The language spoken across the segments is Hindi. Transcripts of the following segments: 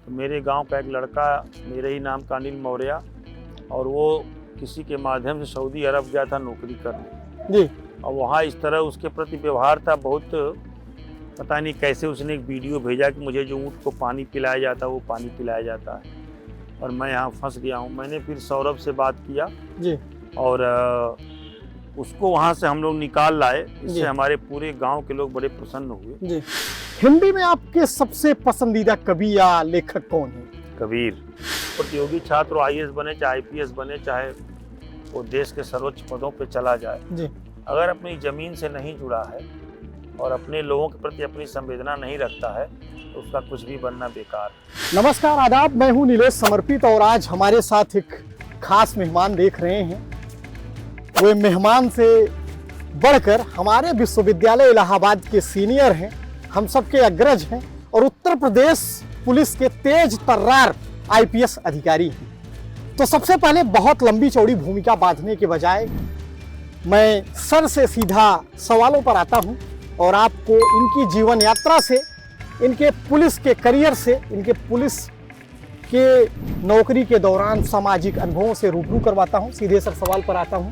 तो मेरे गांव का एक लड़का मेरे ही नाम का अनिल मौर्य, और वो किसी के माध्यम से सऊदी अरब गया था नौकरी करने जी। और वहाँ इस तरह उसके प्रति व्यवहार था बहुत, पता नहीं कैसे उसने एक वीडियो भेजा कि मुझे जो ऊँट को पानी पिलाया जाता है वो पानी पिलाया जाता है और मैं यहाँ फंस गया हूँ। मैंने फिर सौरभ से बात किया जी। और उसको वहाँ से हम लोग निकाल लाए। जी। इससे हमारे पूरे गांव के लोग बड़े प्रसन्न हुए। जी। हिंदी में आपके सबसे पसंदीदा कवि या लेखक कौन है? कबीर। प्रतियोगी छात्र आईएएस बने चाहे आईपीएस बने, चाहे वो देश के सर्वोच्च पदों पे चला जाए, जी। अगर अपनी जमीन से नहीं जुड़ा है और अपने लोगों के प्रति अपनी संवेदना नहीं रखता है तो उसका कुछ भी बनना बेकार है। नमस्कार, आदाब, मैं हूं नीलेश समर्पित और आज हमारे साथ एक खास मेहमान देख रहे हैं। वे मेहमान से बढ़कर हमारे विश्वविद्यालय इलाहाबाद के सीनियर हैं, हम सबके अग्रज हैं और उत्तर प्रदेश पुलिस के तेज तर्रार आईपीएस अधिकारी हैं। तो सबसे पहले बहुत लंबी चौड़ी भूमिका बांधने के बजाय मैं सर से सीधा सवालों पर आता हूं और आपको इनकी जीवन यात्रा से, इनके पुलिस के करियर से, इनके पुलिस के नौकरी के दौरान सामाजिक अनुभवों से रूबरू करवाता हूं। सीधे सर सवाल पर आता हूं,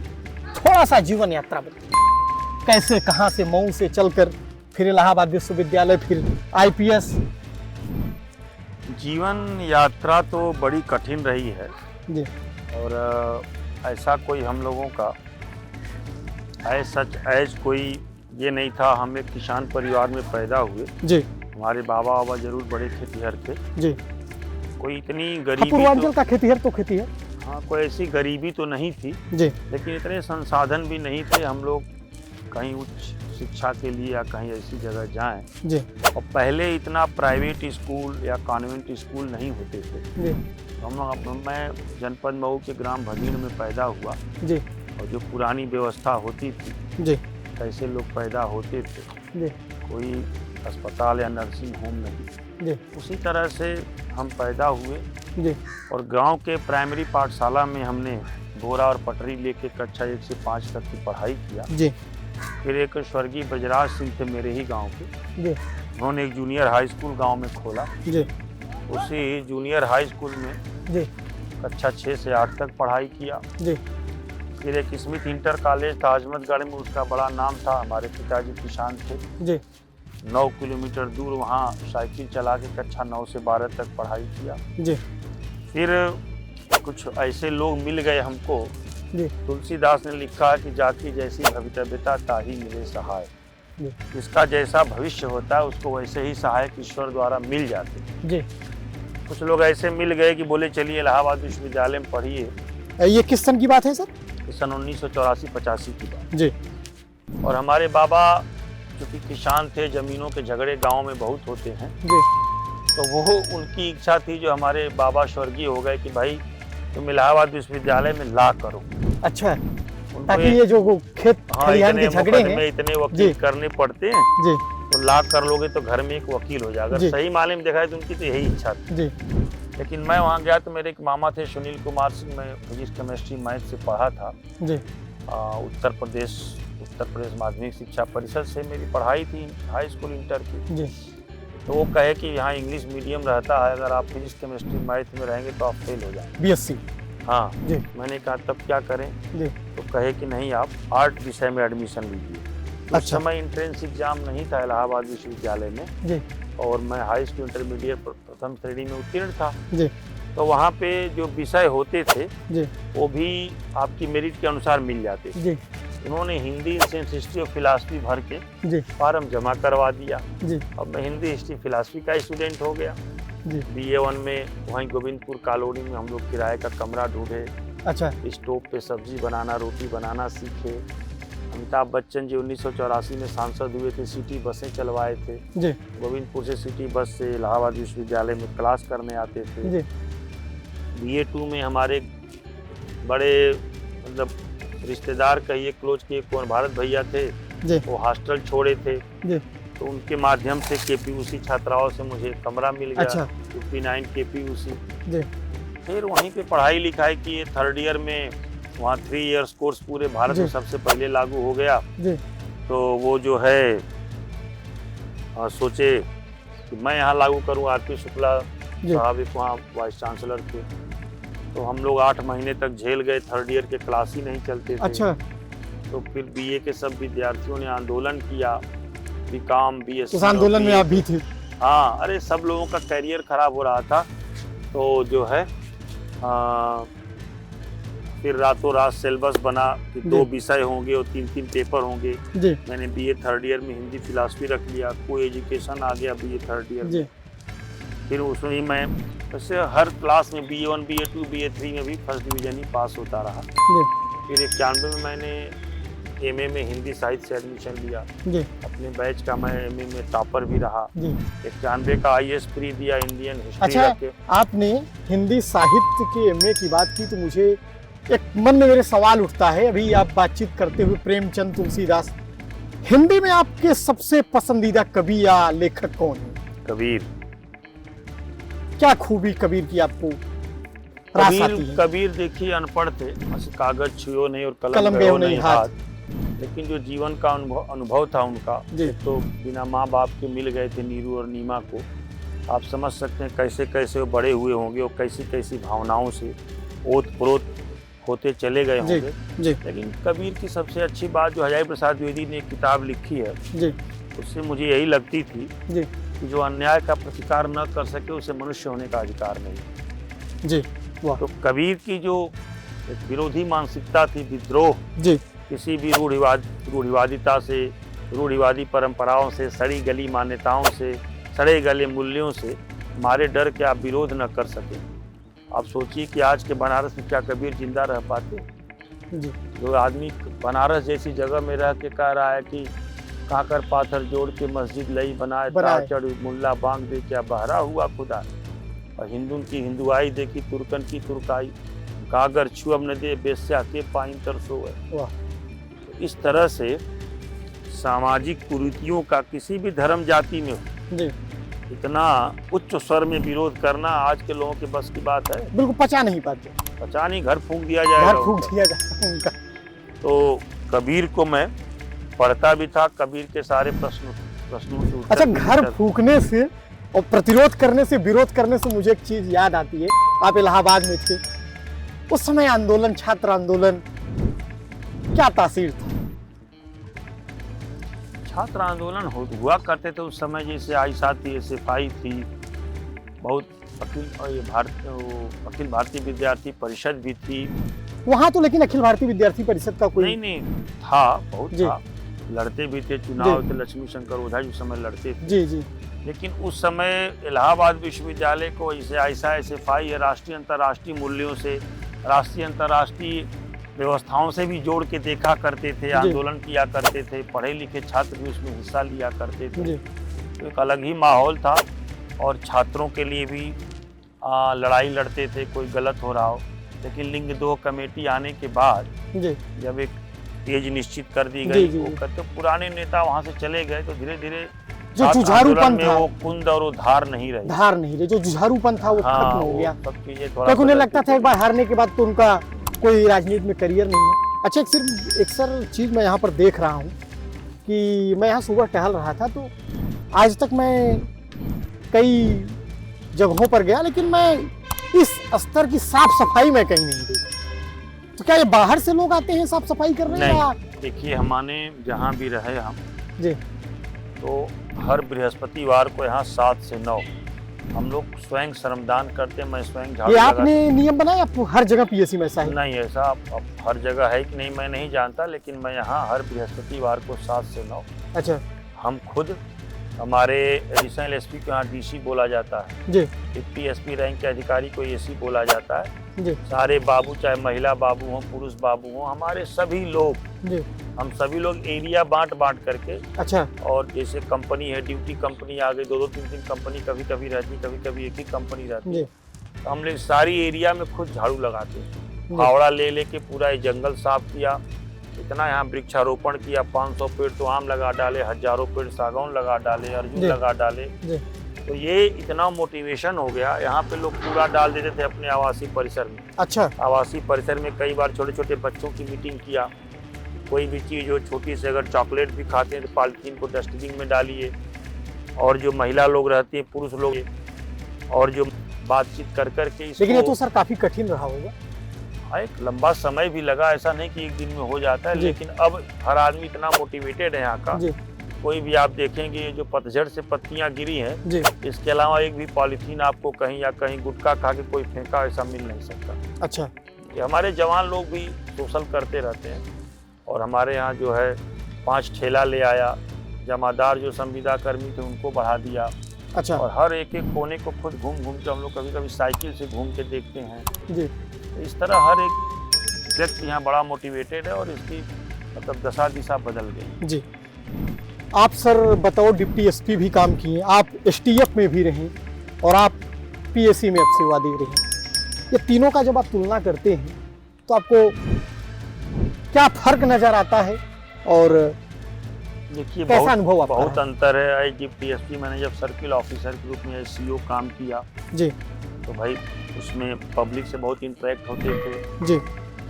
थोड़ा सा जीवन यात्रा बताइए, कैसे कहां से मऊ से चलकर फिर इलाहाबाद विश्वविद्यालय, फिर आईपीएस? जीवन यात्रा तो बड़ी कठिन रही है जी। और ऐसा कोई हम लोगों का एज कोई ये नहीं था। हम एक किसान परिवार में पैदा हुए। जी। हमारे बाबा जरूर बड़े खेतीहर थे। जी। कोई इतनी गरीबी पूर्वांचल का खेतीहर तो खेतीहर। हाँ, कोई ऐसी गरीबी तो नहीं थी जी। लेकिन इतने संसाधन भी नहीं थे हम लोग कहीं उच्च शिक्षा के लिए या कहीं ऐसी जगह जाएं। जी। और पहले इतना प्राइवेट स्कूल या कॉन्वेंट स्कूल नहीं होते थे। जी। मैं जनपद मऊ के ग्राम भगीड़ में पैदा हुआ। जी। और जो पुरानी व्यवस्था होती थी, जी, कैसे लोग पैदा होते थे, जी, कोई अस्पताल या नर्सिंग होम नहीं, जी, उसी तरह से हम पैदा हुए। जी। और गांव के प्राइमरी पाठशाला में हमने बोरा और पटरी लेके कक्षा 1 से 5 तक की पढ़ाई किया। जी। फिर एक स्वर्गीय बजराज सिंह थे मेरे ही गांव के, जी। उन्होंने एक जूनियर हाई स्कूल गांव में खोला। जी। उसी जूनियर हाई स्कूल में जी। कक्षा 6 से 8 तक पढ़ाई किया। जी। फिर एक स्मिथ इंटर कॉलेज था अजमतगढ़ में, उसका बड़ा नाम था। हमारे पिताजी किसान थे। जी। 9 किलोमीटर दूर वहाँ साइकिल चला के कक्षा 9 से 12 तक पढ़ाई किया। जी। फिर कुछ ऐसे लोग मिल गए हमको। जी। तुलसीदास ने लिखा कि जाति जैसी भवितव्यता ताही मिले सहाय। जिसका जैसा भविष्य होता है उसको वैसे ही सहायक ईश्वर द्वारा मिल जाते। जी। कुछ लोग ऐसे मिल गए कि बोले चलिए इलाहाबाद विश्वविद्यालय में पढ़िए। ये किस सन की बात है सर? सन 1984-85 की बात। जी। और हमारे बाबा चूँकि किसान थे, जमीनों के झगड़े गांव में बहुत होते हैं। जी। तो वो उनकी इच्छा थी, जो हमारे बाबा स्वर्गीय हो गए, कि भाई तुम इलाहाबाद विश्वविद्यालय में ला करो। अच्छा, ताकि ये जो खेत खलिहान के झगड़े हैं, इतने वकील करने पड़ते हैं, जी, तो ला कर लोगे तो घर में एक वकील हो जाएगा। सही मायने में देखा है तो उनकी तो यही इच्छा थी। जी। लेकिन मैं वहाँ गया तो मेरे एक मामा थे सुनील कुमार सिंह, मैं फिजिक्स केमिस्ट्री मैथ से पढ़ा था। जी। उत्तर प्रदेश माध्यमिक शिक्षा परिषद से मेरी पढ़ाई थी, हाई स्कूल इंटर की। जी। तो वो कहे कि यहाँ इंग्लिश मीडियम रहता है, अगर आप फिजिक्स केमिस्ट्री मैथ में रहेंगे तो आप फेल हो जाएंगे। बीएससी। हाँ जी। मैंने कहा तब क्या करें? जी। तो कहे कि नहीं, आप आर्ट विषय में एडमिशन लीजिए। उस समय एंट्रेंस एग्जाम नहीं था इलाहाबाद विश्वविद्यालय में। जी। और मैं हाई स्कूल इंटरमीडिएट प्रथम श्रेणी में उत्तीर्ण था। जी। तो वहाँ पे जो विषय होते थे, जी, वो भी आपकी मेरिट के अनुसार मिल जाते थे। जी। उन्होंने हिंदी, साइंस, हिस्ट्री और फिलॉसफी भर के, जी, फॉर्म जमा करवा दिया। जी। अब मैं हिंदी, हिस्ट्री, फिलॉसफी का स्टूडेंट हो गया। जी। BA1 में वहीं गोविंदपुर कॉलोनी में हम लोग किराए का कमरा ढूंढे। अच्छा। स्टोव पे सब्जी बनाना, रोटी बनाना सीखे। अमिताभ बच्चन जी 1984 में सांसद हुए थे, सिटी बसें चलवाए थे। जी। गोविंदपुर से सिटी बस से इलाहाबाद विश्वविद्यालय में क्लास करने आते थे। जी। BA2 में हमारे बड़े मतलब रिश्तेदार कहिए, क्लोज के कुंवर भारत भैया थे। जी। वो हॉस्टल छोड़े थे। जी। तो उनके माध्यम से KPUC छात्राओं से मुझे कमरा मिल गया। अच्छा। 59 KPUC। जी। फिर वहीं पे पढ़ाई लिखाई की। 3rd ईयर में वहाँ 3 इयर्स कोर्स पूरे भारत में सबसे पहले लागू हो गया। जी। तो वो जो है सोचे कि मैं यहाँ लागू करूँ। RP शुक्ला साहब एक वहाँ वाइस चांसलर थे, तो हम लोग 8 महीने तक झेल गए, थर्ड ईयर के क्लास ही नहीं चलते थे। अच्छा। तो फिर बीए के सब विद्यार्थियों ने आंदोलन किया, बीकॉम बीएससी। उस आंदोलन में आप भी थे? हाँ, अरे सब लोगों का करियर खराब हो रहा था, तो जो है फिर रातों रात सिलेबस बना कि 2 विषय होंगे और 3-3 पेपर होंगे। मैंने बीए थर्ड ईयर में हिंदी फिलॉसफी रख लिया, कोई एजुकेशन आ गया बीए थर्ड ईयर में। फिर उसमें ही मैं वैसे हर क्लास में BA1 BA2 BA3 में भी फर्स्ट डिवीजन ही पास होता रहा। फिर 91 में मैंने एमए में हिंदी साहित्य से एडमिशन लिया। अपने बैच का मैं एमए में टॉपर भी रहा। 91 का IAS प्री दिया, इंडियन हिस्ट्री। अच्छा, आपने हिंदी साहित्य के एमए की बात की तो मुझे एक मन में मेरे सवाल उठता है। अभी आप बातचीत करते हुए प्रेमचंद तुलसीदास, हिंदी में आपके सबसे पसंदीदा कवि या लेखक कौन है? कबीर। क्या खूबी कबीर की आपको रास आती है? कबीर देखिए अनपढ़ थे, कागज छुओ नहीं और कलम गयो नहीं हाथ, लेकिन जो जीवन का अनुभव था उनका, तो बिना माँ बाप के मिल गए थे नीरू और नीमा को। आप समझ सकते हैं कैसे कैसे वो बड़े हुए होंगे और कैसी कैसी भावनाओं से ओत प्रोत होते चले गए होंगे। लेकिन कबीर की सबसे अच्छी बात जो हजारी प्रसाद द्विवेदी ने एक किताब लिखी है, उससे मुझे यही लगती थी कि जो अन्याय का प्रतिकार न कर सके उसे मनुष्य होने का अधिकार नहीं। तो कबीर की जो विरोधी मानसिकता थी, विद्रोह, किसी भी रूढ़िवादिता से, रूढ़िवादी परंपराओं से, सड़ी गली मान्यताओं से, सड़े गले मूल्यों से हमारे डर के आप विरोध न कर सके। आप सोचिए कि आज के बनारस में क्या कबीर जिंदा रह पाते? जो आदमी बनारस जैसी जगह में रह के कह रहा है कि काकर पाथर जोड़ के मस्जिद लई बनाए, चढ़ मुल्ला बांग दे क्या बहरा हुआ खुदा, और हिंदुन की हिंदुआई देखी तुर्कन की तुर्काई, कागर छुअब न दे बेस्या के पाइन तरसो है। तो इस तरह से सामाजिक कुरीतियों का किसी भी धर्म जाति में इतना उच्च स्वर में विरोध करना आज के लोगों के बस की बात है? बिल्कुल पचा नहीं पाते। पचा नहीं, घर फूंक दिया जाएगा, घर फूंक दिया जाएगा उनका। तो कबीर को मैं पढ़ता भी था, कबीर के सारे प्रश्नों के। अच्छा, घर फूकने से और प्रतिरोध करने से, विरोध करने से मुझे एक चीज याद आती है। आप इलाहाबाद में थे उस समय, आंदोलन, छात्र आंदोलन, क्या तासीर था? छात्र आंदोलन हुआ करते थे उस समय, जैसे आईसा थी, SFI थी, बहुत अखिल भारतीय विद्यार्थी परिषद भी थी वहाँ तो। लेकिन अखिल भारतीय विद्यार्थी परिषद का कोई नहीं था, बहुत था, लड़ते भी थे, चुनाव थे, लक्ष्मी शंकर ओझा उस समय लड़ते थे। लेकिन उस समय इलाहाबाद विश्वविद्यालय को जैसे आईसा SFI या राष्ट्रीय अंतर्राष्ट्रीय मूल्यों से, राष्ट्रीय अंतर्राष्ट्रीय व्यवस्थाओं से भी जोड़ के देखा करते थे, आंदोलन किया करते थे, पढ़े लिखे छात्र भी उसमें हिस्सा लिया करते थे। तो एक अलग ही माहौल था और छात्रों के लिए भी लड़ाई लड़ते थे, कोई गलत हो रहा हो। लेकिन लिंग 2 कमेटी आने के बाद जब एक एज निश्चित कर दी गई, तो पुराने नेता वहाँ से चले गए, तो धीरे धीरे जो जुझारूपन था, वो कुंद और वो धार नहीं रही, जो जुझारूपन था वो खत्म हो गया। सब चीजें थोड़ा उन्हें लगता था एक बार हारने के बाद तो उनका कोई राजनीति में करियर नहीं है। अच्छा, एक सर चीज मैं यहाँ पर देख रहा हूँ कि मैं यहाँ सुबह टहल रहा था, तो आज तक मैं कई जगहों पर गया, लेकिन मैं इस स्तर की साफ सफाई में कहीं नहीं देखा। तो क्या ये बाहर से लोग आते हैं साफ सफाई करने? नहीं, देखिए हमारे जहाँ भी रहे हम तो हर बृहस्पतिवार को यहाँ 7 से 9 हम लोग स्वयं श्रमदान करते हैं। मैं स्वयं झाड़ू। ये आपने नियम बनाया आपको हर जगह PSC में ऐसा है? नहीं, ऐसा अब हर जगह है कि नहीं मैं नहीं जानता, लेकिन मैं यहाँ हर बृहस्पतिवार को 7 से 9। अच्छा। हम खुद, हमारे एडिशनल SP को यहाँ DC बोला जाता है, SP रैंक के अधिकारी को AC बोला जाता है। सारे बाबू, चाहे महिला बाबू हो, पुरुष बाबू हो, हमारे सभी लोग, हम सभी लोग एरिया बांट करके। अच्छा। और जैसे कंपनी है, ड्यूटी कंपनी आ गई, 2-2 3-3 कंपनी कभी कभी रहती, कभी कभी एक ही कंपनी रहती है, तो हम लोग सारी एरिया में खुद झाड़ू लगाते हैं। फावड़ा ले के पूरा ये जंगल साफ किया, इतना यहाँ वृक्षारोपण किया, 500 पेड़ तो आम लगा डाले, हजारों पेड़ सागौन लगा डाले, अर्जुन लगा डाले। तो ये इतना मोटिवेशन हो गया, यहाँ पे लोग कूड़ा डाल देते थे अपने आवासीय परिसर में। अच्छा। आवासीय परिसर में कई बार छोटे छोटे बच्चों की मीटिंग किया, कोई भी चीज़ हो छोटी से, अगर चॉकलेट भी खाते हैं तो पॉलिथीन को डस्टबिन में डालिए, और जो महिला लोग रहती हैं, पुरुष लोग, और जो बातचीत कर के इसको। लेकिन ये तो सर काफी कठिन रहा होगा। हाँ, एक लंबा समय भी लगा, ऐसा नहीं कि एक दिन में हो जाता है, लेकिन अब हर आदमी इतना मोटिवेटेड है यहाँ का। कोई भी आप देखेंगे ये जो पतझड़ से पत्तियां गिरी हैं, इसके अलावा एक भी पॉलीथीन आपको कहीं या कहीं गुटखा खा के कोई फेंका ऐसा मिल नहीं सकता। अच्छा, ये हमारे जवान लोग भी सोशल करते रहते हैं। और हमारे यहाँ जो है 5 ठेला ले आया, जमादार जो संविदा कर्मी थे उनको बढ़ा दिया। अच्छा। और हर एक कोने को खुद घूम के हम लोग कभी साइकिल से घूम के देखते हैं जी। इस तरह हर एक व्यक्ति यहाँ बड़ा मोटिवेटेड है और इसकी मतलब दशा दिशा बदल गई जी। आप सर बताओ, डिप्टी एसपी भी काम किए, आप एसटीएफ में भी रहे और आप पीएसी में अब सेवा दे रहे हैं। ये तीनों का जब आप तुलना करते हैं तो आपको क्या फर्क नजर आता है और देखिए कैसा अनुभव आपका बहुत अंतर है। आई डिप्टी एसपी मैंने जब सर्किल ऑफिसर के रूप में एससीओ काम किया जी, तो भाई उसमें पब्लिक से बहुत इंटरेक्ट होते थे जी।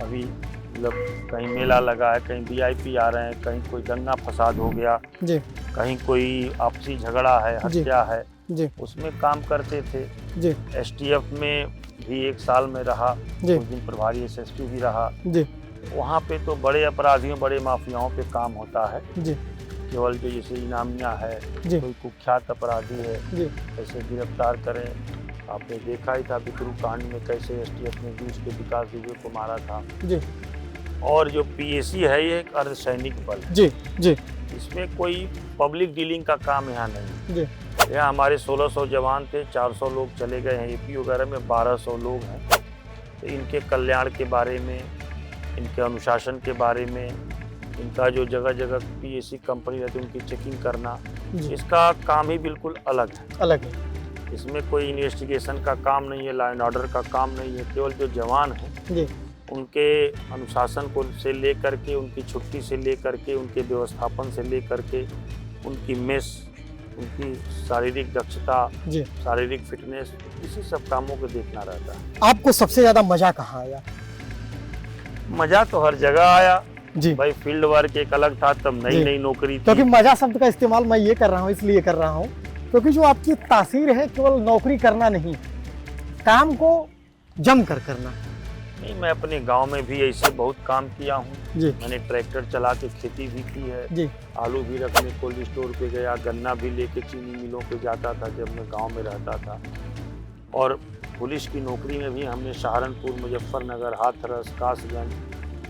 अभी मतलब कहीं मेला लगा है, कहीं वीआईपी आ रहे हैं, कहीं कोई दंगा फसाद हो गया जी, कहीं कोई आपसी झगड़ा है, हत्या है जी, उसमें काम करते थे जी। एसटीएफ में भी 1 साल में रहा, उस दिन प्रभारी एसएसपी भी रहा जी। वहाँ पे तो बड़े अपराधियों, बड़े माफियाओं पे काम होता है जी। केवल जो जैसे इनामिया है, कोई कुख्यात अपराधी है, कैसे गिरफ्तार करें। आपने देखा ही था बिकरू कांड में कैसे एसटीएफ ने भी उसके विकास दुबे को मारा था जी। और जो पीएसी है ये एक अर्धसैनिक बल है जी जी। इसमें कोई पब्लिक डीलिंग का काम यहाँ नहीं जी। यहाँ हमारे 1600 जवान थे, 400 लोग चले गए हैं एपी वगैरह में, 1200 लोग हैं। तो इनके कल्याण के बारे में, इनके अनुशासन के बारे में, इनका जो जगह जगह पीएसी कंपनी रहती है उनकी चेकिंग करना, इसका काम ही बिल्कुल अलग है। इसमें कोई इन्वेस्टिगेशन का काम नहीं है, लॉ एंड ऑर्डर का काम नहीं है। केवल जो जवान हैं उनके अनुशासन को से लेकर के, उनकी छुट्टी से लेकर के, उनके व्यवस्थापन से लेकर के, उनकी मेस, उनकी शारीरिक दक्षता, शारीरिक फिटनेस, इसी सब कामों को देखना रहता है। आपको सबसे ज्यादा मजा कहाँ आया? मजा तो हर जगह आया जी भाई। फील्ड वर्क एक अलग था, तब नई नौकरी थी। क्योंकि मजा शब्द का इस्तेमाल मैं ये कर रहा हूँ, इसलिए कर रहा हूँ क्योंकि जो आपकी तासीर है केवल नौकरी करना नहीं, काम को जम कर करना। नहीं, मैं अपने गांव में भी ऐसे बहुत काम किया हूँ। मैंने ट्रैक्टर चला के खेती भी की है जी। आलू भी रखने कोल्ड स्टोर पे गया, गन्ना भी लेके चीनी मिलों पे जाता था जब मैं गांव में रहता था। और पुलिस की नौकरी में भी हमने सहारनपुर, मुजफ्फरनगर, हाथरस, कासगंज,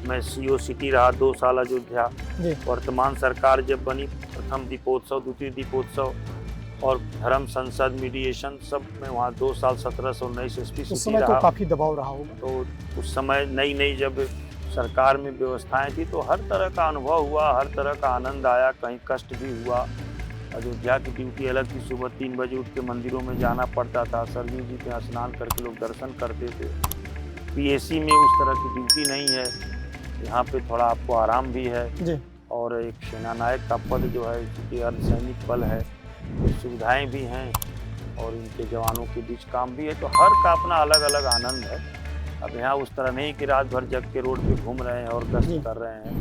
मैं सीओ सिटी रहा 2 साल अयोध्या। वर्तमान सरकार जब बनी, प्रथम दीपोत्सव, द्वितीय दीपोत्सव और धर्म संसद, मीडिएशन, सब में वहाँ 2 साल 1719 एसपी सिटी रहा। तो काफी दबाव रहा होगा। तो उस समय नई जब सरकार में व्यवस्थाएं थी तो हर तरह का अनुभव हुआ, हर तरह का आनंद आया, कहीं कष्ट भी हुआ। अयोध्या की ड्यूटी अलग थी, सुबह 3 बजे उठ के मंदिरों में जाना पड़ता था, सरयू जी पे स्नान करके लोग दर्शन करते थे। पीएसी में उस तरह की ड्यूटी नहीं है, यहाँ पे थोड़ा आपको आराम भी है जी। और एक सेना नायक का पद जो है, क्योंकि अर्धसैनिक बल है, सुविधाएं भी हैं और इनके जवानों के बीच काम भी है, तो हर का अपना अलग अलग आनंद है। अब यहाँ उस तरह नहीं कि रात भर जग के रोड पे घूम रहे हैं और गश्त कर रहे हैं,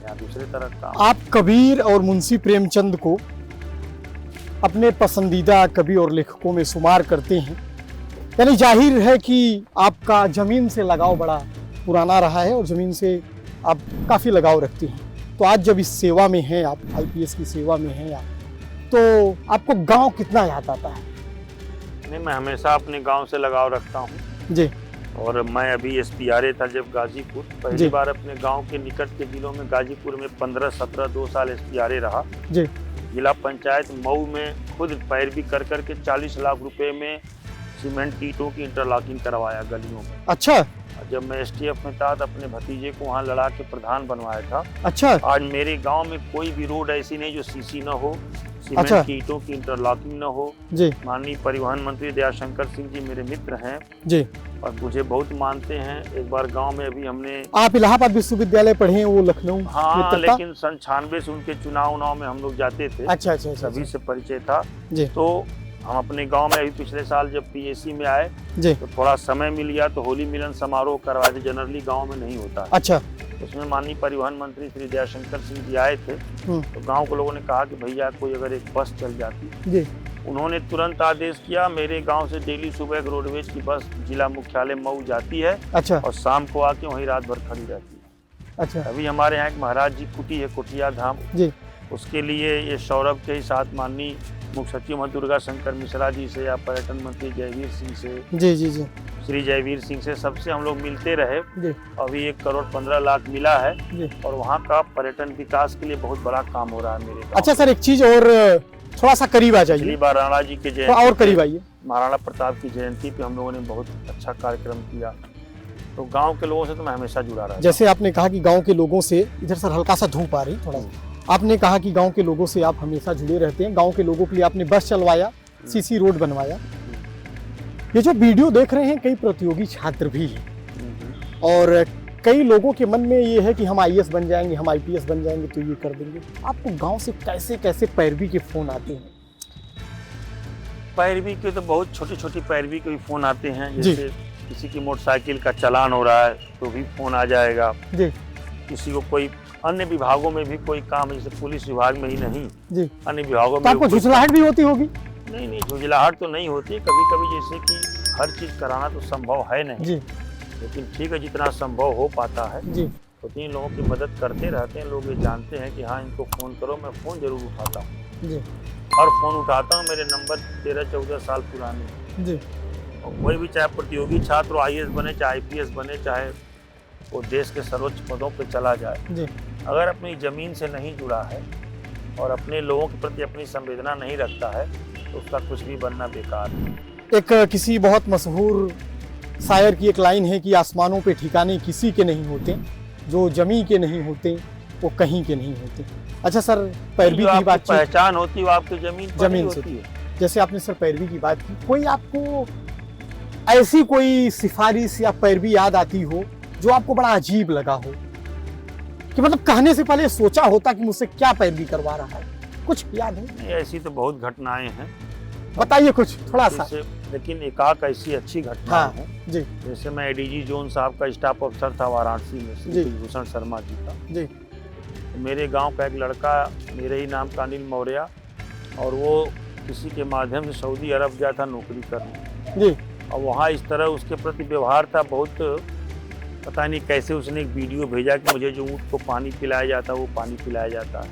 यहाँ दूसरे तरह का। आप कबीर और मुंशी प्रेमचंद को अपने पसंदीदा कवि और लेखकों में शुमार करते हैं, यानी जाहिर है कि आपका जमीन से लगाव बड़ा पुराना रहा है और जमीन से आप काफ़ी लगाव रखते हैं। तो आज जब इस सेवा में हैं आप, आईपीएस की सेवा में हैं आप, तो आपको गांव कितना याद आता है? नहीं, मैं हमेशा अपने गांव से लगाव रखता हूं जी। और मैं अभी एसपीआरए था जब गाजीपुर, पहली बार अपने गांव के निकट के जिलों में, गाजीपुर में 15-17 2 साल एसपीआरए रहा जी। जिला पंचायत मऊ में खुद पैरवी कर के 40 लाख रुपए में सीमेंट ईंटों की इंटरलॉकिंग करवाया गलियों में। अच्छा। जब मैं एसटीएफ में था तो अपने भतीजे को वहाँ लड़ा के प्रधान बनवाया था। अच्छा। आज मेरे गांव में कोई भी रोड ऐसी नहीं जो सीसी न हो, सीमेंट की ईंटों की इंटरलॉकिंग न हो जी। माननीय परिवहन मंत्री दयाशंकर सिंह जी मेरे मित्र हैं जी और मुझे बहुत मानते हैं। एक बार गांव में अभी हमने, आप इलाहाबाद विश्वविद्यालय पढ़े हैं, वो लखनऊ? हाँ, लेकिन सन 96 से उनके चुनाव में हम लोग जाते थे। अच्छा। सभी से परिचय था जी। तो हम अपने गांव में अभी पिछले साल जब पीएसी में आए जी, तो थोड़ा समय मिल गया तो होली मिलन समारोह करवाए थे, जनरली गांव में नहीं होता है। अच्छा। उसमें माननीय परिवहन मंत्री श्री दयाशंकर सिंह जी आए थे, तो गांव के लोगों ने कहा कि भैया कोई अगर एक बस चल जाती जी, उन्होंने तुरंत आदेश किया। मेरे गांव से डेली सुबह एक रोडवेज की बस जिला मुख्यालय मऊ जाती है। अच्छा। और शाम को आके वहीं रात भर खड़ी रहती है। अच्छा। अभी हमारे यहाँ एक महाराज जी कुटी है, कुटिया धाम जी। उसके लिए ये सौरभ के ही साथ माननीय मुख्य सचिव दुर्गा शंकर मिश्रा जी से या पर्यटन मंत्री जयवीर सिंह से, जी जी जी, श्री जयवीर सिंह से, सबसे हम लोग मिलते रहे जी। अभी 1 करोड़ 15 लाख मिला है जी। और वहाँ का पर्यटन विकास के लिए बहुत बड़ा काम हो रहा है मेरे गाँव। अच्छा सर, एक चीज और थोड़ा सा करीब आ जाइए। पिछली बार राणा जी की तो जयंती और करीब आइए। महाराणा प्रताप की जयंती पे हम लोगों ने बहुत अच्छा कार्यक्रम किया। तो गांव के लोगों से तो मैं हमेशा जुड़ा रहा। जैसे आपने कहा कि गांव के लोगों से, इधर सर हल्का सा धूप आ रही थोड़ा सा, आपने कहा कि गांव के लोगों से आप हमेशा जुड़े रहते हैं। गांव के लोगों के लिए आपने बस चलवाया, सीसी रोड बनवाया। ये जो वीडियो देख रहे हैं, कई प्रतियोगी छात्र भी हैं और कई लोगों के मन में ये है कि हम आईएएस बन जाएंगे, हम आईपीएस बन जाएंगे तो ये कर देंगे। आपको गांव से कैसे कैसे पैरवी के फोन आते हैं? पैरवी के तो बहुत छोटी छोटी पैरवी के भी फोन आते हैं। जैसे किसी की मोटरसाइकिल का चालान हो रहा है तो भी फोन आ जाएगा जी। किसी को कोई अन्य विभागों में भी कोई काम, जैसे पुलिस विभाग में ही नहीं जी, अन्य विभागों तो में आपको झुंझलाहट भी होती होगी? नहीं, झुंझलाहट तो नहीं होती। कभी कभी जैसे कि हर चीज कराना तो संभव है नहीं जी, लेकिन ठीक है जितना संभव हो पाता है जी। तो 3 लोगों की मदद करते रहते हैं। लोग ये जानते हैं कि हाँ इनको फ़ोन करो। मैं फ़ोन जरूर उठाता हूँ जी, और फ़ोन उठाता हूँ। मेरे नंबर 13-14 साल पुराने जी। और कोई भी चाहे प्रतियोगी छात्र आईएएस बने, चाहे आईपीएस बने, चाहे वो देश के सर्वोच्च पदों पर चला जाए, जी। अगर अपनी ज़मीन से नहीं जुड़ा है और अपने लोगों के प्रति अपनी संवेदना नहीं रखता है तो उसका कुछ भी बनना बेकार है। एक किसी बहुत मशहूर शायर की एक लाइन है कि आसमानों पे ठिकाने किसी के नहीं होते, जो जमी के नहीं होते वो कहीं के नहीं होते। अच्छा सर, पैरवी की बात, पहचान होती है वो आपकी जमीन से होती है। जैसे आपने सर पैरवी की बात की, कोई आपको ऐसी कोई सिफारिश या पैरवी याद आती हो जो आपको बड़ा अजीब लगा हो, कि मतलब कहने से पहले सोचा होता कि मुझसे क्या पैरवी करवा रहा है? कुछ याद है? ऐसी तो बहुत घटनाएं हैं, बताइए कुछ थोड़ा सा। लेकिन एकाक ऐसी अच्छी घटना है जी। जैसे मैं एडीजी जोन साहब का स्टाफ अफसर था वाराणसी में, श्री भूषण शर्मा जी का जी। तो मेरे गांव का एक लड़का मेरे ही नाम का अनिल मौर्य, और वो किसी के माध्यम से सऊदी अरब गया था नौकरी करने जी। और वहाँ इस तरह उसके प्रति व्यवहार था, बहुत पता नहीं कैसे उसने एक वीडियो भेजा कि मुझे जो ऊँट को पानी पिलाया जाता है वो पानी पिलाया जाता है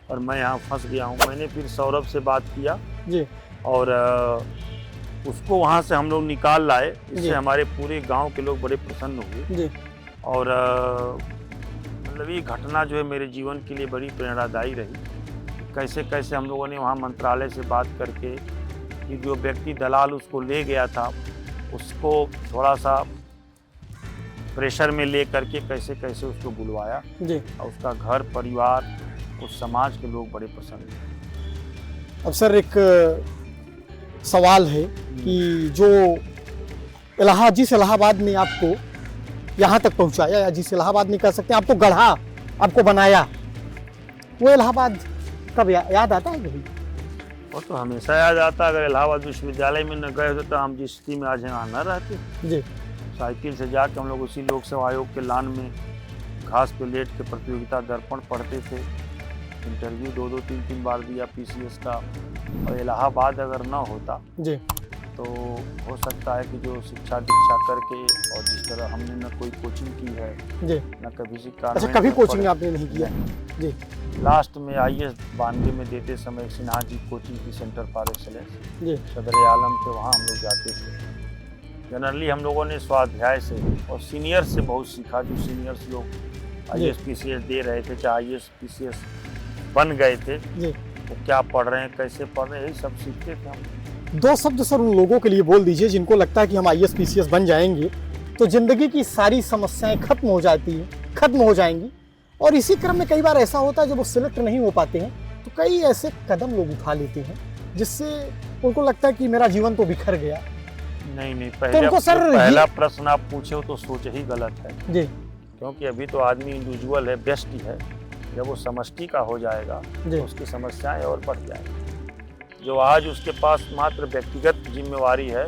और मैं यहाँ फंस गया हूँ। मैंने फिर सौरभ से बात किया जी और उसको वहाँ से हम लोग निकाल लाए। इससे हमारे पूरे गांव के लोग बड़े प्रसन्न हुए जी। और मतलब ये घटना जो है मेरे जीवन के लिए बड़ी प्रेरणादायी रही। कैसे कैसे हम लोगों ने वहाँ मंत्रालय से बात करके कि जो व्यक्ति दलाल उसको ले गया था उसको थोड़ा सा प्रेशर में ले करके कैसे कैसे उसको बुलवाया जी। और उसका घर परिवार उस समाज के लोग बड़े प्रसन्न हुए। अब सर एक सवाल है कि जो जिस इलाहाबाद ने आपको यहाँ तक पहुँचाया या जिस इलाहाबाद ने कह सकते हैं आपको गढ़ा, आपको बनाया, वो इलाहाबाद कब याद आता है कभी? वो तो हमेशा याद आता। अगर इलाहाबाद विश्वविद्यालय में न गए होते तो हम जिस स्थिति में आज यहाँ न रहते जी। साइकिल से जाके हम लोग उसी लोक सेवा आयोग के लान में घास पे लेट के प्रतियोगिता दर्पण पढ़ते थे। इंटरव्यू 2-2, 3-3 बार दिया पीसीएस का। और इलाहाबाद अगर ना होता जी तो हो सकता है कि जो शिक्षा दीक्षा करके और जिस तरह हमने न कोई कोचिंग की है जी, न कभी शिक्षा। अच्छा, कभी कोचिंग आपने नहीं किया जी? लास्ट में आईएएस 92 में देते समय सिन्हा जी कोचिंग की सेंटर फॉर एक्सेलेंस जी सदर आलम थे, वहाँ हम लोग जाते थे। जनरली हम लोगों ने स्वाध्याय से और सीनियर से बहुत सीखा। जो सीनियर्स लोग आईएएस पीसीएस दे रहे थे, चाहे आईएएस पीसीएस बन गए थे जी, तो क्या पढ़ रहे हैं, कैसे पढ़ रहे हैं, यही सब सीखते थे हम। 2 शब्द सर उन लोगों के लिए बोल दीजिए जिनको लगता है कि हम आईएएस पीसीएस बन जाएंगे तो जिंदगी की सारी समस्याएं खत्म हो जाएंगी। और इसी क्रम में कई बार ऐसा होता है जब वो सिलेक्ट नहीं हो पाते हैं तो कई ऐसे कदम लोग उठा लेते हैं जिससे उनको लगता है कि मेरा जीवन तो बिखर गया। नहीं, पहला प्रश्न आप पूछे हो तो सोच ही गलत है जी, क्योंकि अभी तो आदमी इंडिविजुअल है, व्यष्टि है। जब वो समष्टि का हो जाएगा तो उसकी समस्याएं और बढ़ जाएंगी। जो आज उसके पास मात्र व्यक्तिगत जिम्मेवारी है,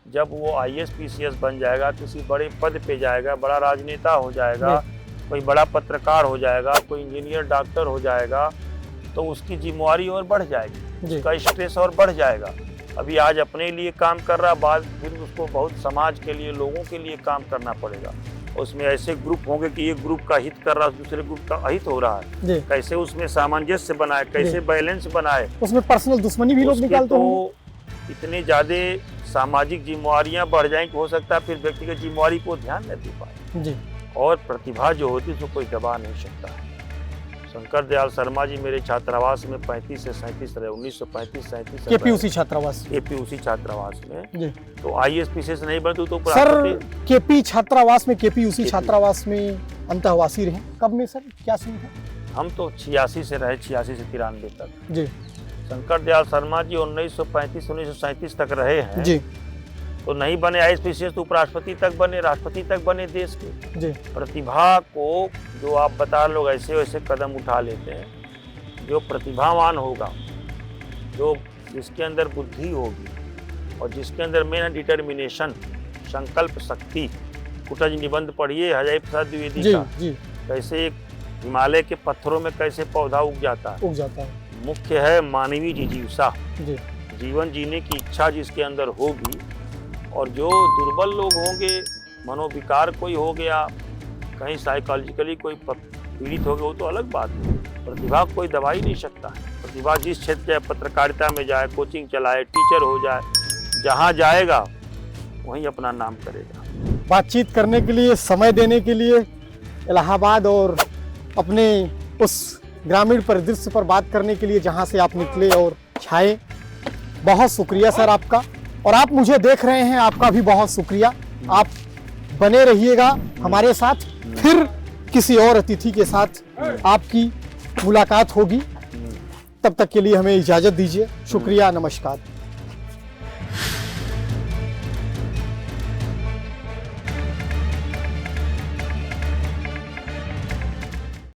जब वो आईएएस पीसीएस बन जाएगा, किसी बड़े पद पे जाएगा, बड़ा राजनेता हो जाएगा, कोई बड़ा पत्रकार हो जाएगा, कोई इंजीनियर डॉक्टर हो जाएगा, तो उसकी जिम्मेवारी और बढ़ जाएगी। उसका स्ट्रेस और बढ़ जाएगा। अभी आज अपने लिए काम कर रहा, बाद फिर उसको बहुत समाज के लिए, लोगों के लिए काम करना पड़ेगा। उसमें ऐसे ग्रुप होंगे कि एक ग्रुप का हित कर रहा है, दूसरे ग्रुप का अहित हो रहा है, कैसे उसमें सामंजस्य बनाए, कैसे बैलेंस बनाए। उसमें पर्सनल दुश्मनी भी लोग निकालते तो इतने ज्यादा सामाजिक जिम्मेवारियां बढ़ जाएं कि हो सकता है फिर व्यक्तिगत जिम्मेवारी को ध्यान न दे पाए जी। और प्रतिभा जो होती है उसको कोई दबा नहीं सकता है। शंकर दयाल शर्मा जी मेरे छात्रावास में 35 से 37 रहे, 1935-37 केपीयूसी छात्रावास, केपीयूसी छात्रावास में जी। तो आईएएस पीसीएस नहीं बनते तो सर केपी छात्रावास में, केपीयूसी छात्रावास में अंतःवासी रहे कब में सर, क्या सीन है? हम तो 86 से रहे, 86 से 93 तक जी। शंकर दयाल शर्मा जी 1935-1937 तक रहे हैं जी। तो नहीं बने आईएएस पीसीएस तो उपराष्ट्रपति तक बने, राष्ट्रपति तक बने देश के जी। प्रतिभा को जो आप बता लोग ऐसे वैसे कदम उठा लेते हैं, जो प्रतिभावान होगा, जो जिसके अंदर बुद्धि होगी और जिसके अंदर मेन डिटर्मिनेशन, संकल्प शक्ति। कुटज निबंध पढ़िए हजारी प्रसाद द्विवेदी का, कैसे एक हिमालय के पत्थरों में कैसे पौधा उग जाता है। मुख्य है मानवीय जिज्ञासा, जीवन जीने की इच्छा जिसके अंदर होगी। और जो दुर्बल लोग होंगे, मनोविकार कोई हो गया, कहीं साइकोलॉजिकली कोई पीड़ित हो गया, वो तो अलग बात है। प्रतिभा कोई दबा ही नहीं सकता। प्रतिभा जिस क्षेत्र जाए, पत्रकारिता में जाए, कोचिंग चलाए, टीचर हो जाए, जहाँ जाएगा वहीं अपना नाम करेगा। बातचीत करने के लिए, समय देने के लिए, इलाहाबाद और अपने उस ग्रामीण परिदृश्य पर बात करने के लिए जहाँ से आप निकले और छाए, बहुत शुक्रिया सर आपका। और आप मुझे देख रहे हैं, आपका भी बहुत शुक्रिया। आप बने रहिएगा हमारे साथ, फिर किसी और अतिथि के साथ आपकी मुलाकात होगी। तब तक के लिए हमें इजाजत दीजिए। शुक्रिया, नमस्कार।